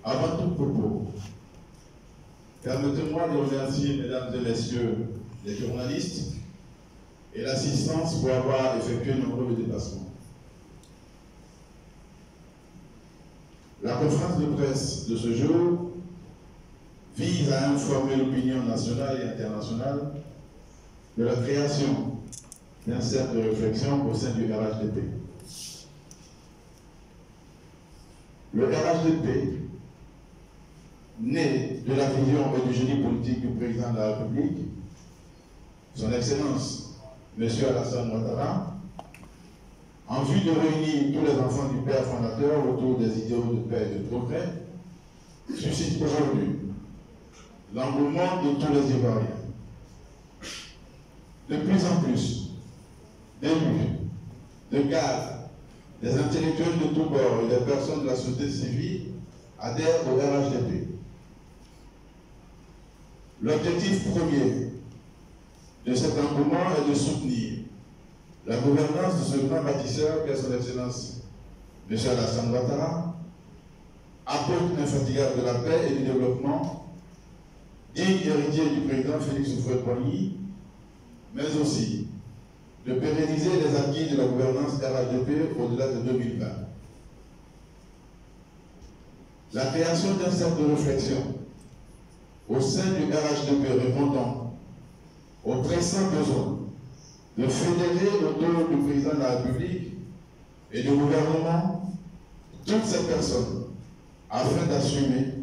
Avant tout propos, permettez-moi de remercier, mesdames et messieurs les journalistes et l'assistance pour avoir effectué nombreux déplacements. La conférence de presse de ce jour vise à informer l'opinion nationale et internationale de la création d'un cercle de réflexion au sein du RHDP. Le RHDP, né de la vision et du génie politique du président de la République, son Excellence, M. Alassane Ouattara, en vue de réunir tous les enfants du père fondateur autour des idéaux de paix et de progrès, suscite aujourd'hui l'engouement de tous les Ivoiriens. De plus en plus, d'élus, de cadres, des intellectuels de tous bords et des personnes de la société civile adhèrent au RHDP. L'objectif premier de cet engouement est de soutenir la gouvernance de ce grand bâtisseur qu'est son Excellence M. Alassane Ouattara, apôtre infatigable de la paix et du développement, digne héritier du président Félix Houphouët-Boigny, mais aussi de pérenniser les acquis de la gouvernance RHDP au-delà de 2020. La création d'un cercle de réflexion au sein du RHDP répondant aux pressants besoins de fédérer autour du président de la République et du gouvernement toutes ces personnes afin d'assumer,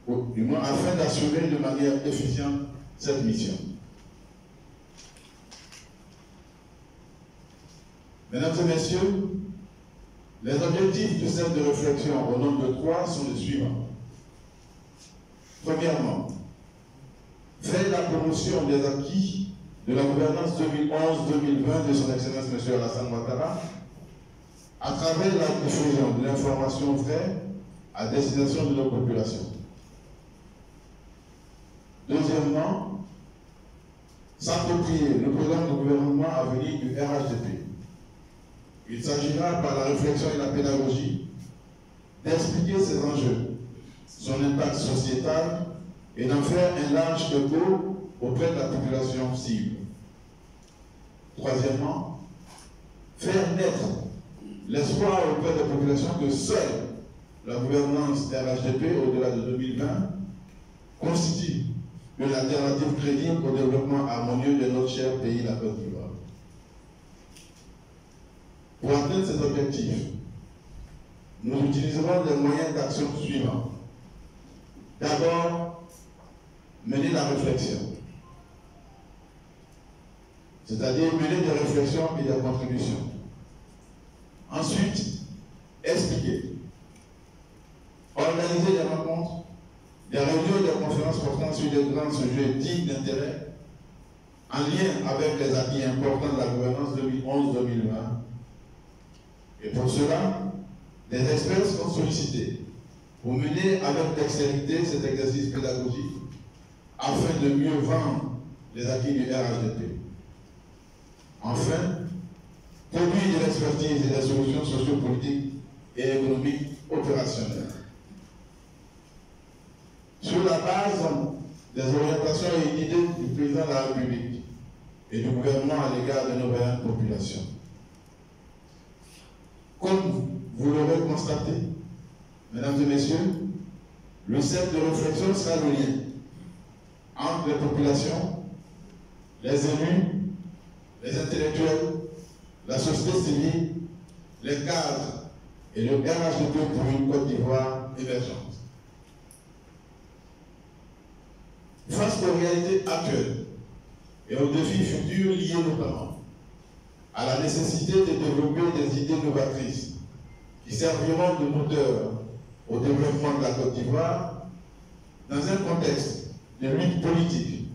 ou du moins afin d'assurer de manière efficiente cette mission. Mesdames et messieurs, les objectifs du cercle de réflexion au nombre de 3 sont les suivants. Premièrement, faire la promotion des acquis de la gouvernance 2011-2020 de son Excellence M. Alassane Ouattara à travers la diffusion de l'information vraie à destination de nos populations. Deuxièmement, s'approprier le programme de gouvernement à venir du RHDP. Il s'agira, par la réflexion et la pédagogie, d'expliquer ses enjeux, son impact sociétal et d'en faire un large écho auprès de la population cible. Troisièmement, faire naître l'espoir auprès des populations que seule la gouvernance RHDP au-delà de 2020 constitue une alternative crédible au développement harmonieux de notre cher pays, la Côte d'Ivoire. Pour atteindre ces objectifs, nous utiliserons les moyens d'action suivants. D'abord, mener la réflexion, c'est-à-dire mener des réflexions et des contributions. Ensuite, expliquer, organiser des rencontres, des réunions et des conférences portant sur des grands sujets dignes d'intérêt en lien avec les acquis importants de la gouvernance 2011-2020. Et pour cela, des experts sont sollicités pour mener avec dextérité cet exercice pédagogique afin de mieux vendre les acquis du RHDP. Enfin, produire de l'expertise et des solutions sociopolitiques et économiques opérationnelles. Sur la base des orientations et idées du président de la République et du gouvernement à l'égard de nos vaillantes populations. Comme vous l'aurez constaté, mesdames et messieurs, le cercle de réflexion sera le lien entre les populations, les élus, les intellectuels, la société civile, les cadres et le RHDP pour une Côte d'Ivoire émergente. Face aux réalités actuelles et aux défis futurs liés notamment à la nécessité de développer des idées novatrices qui serviront de moteur au développement de la Côte d'Ivoire, dans un contexte de lutte politique,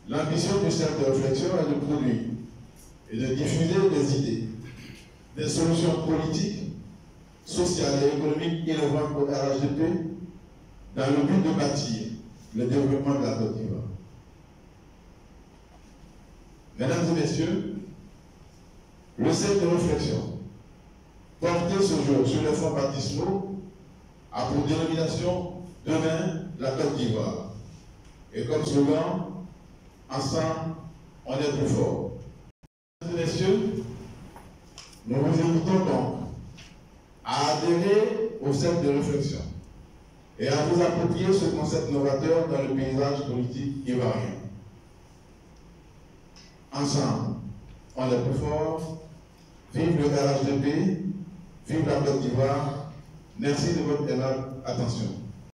l'ambition du cercle de réflexion est de produire et de diffuser des idées, des solutions politiques, sociales et économiques innovantes au RHDP dans le but de bâtir le développement de la Côte d'Ivoire. Mesdames et messieurs, le cercle de réflexion porté ce jour sur les fonds baptismaux a pour dénomination demain la Côte d'Ivoire. Et comme slogan, ensemble, on est plus fort. Mesdames et messieurs, nous vous invitons donc à adhérer au cercle de réflexion et à vous approprier ce concept novateur dans le paysage politique ivoirien. Ensemble, on est plus fort. Vive le RHDP, vive la Côte d'Ivoire. Merci de votre aimable attention.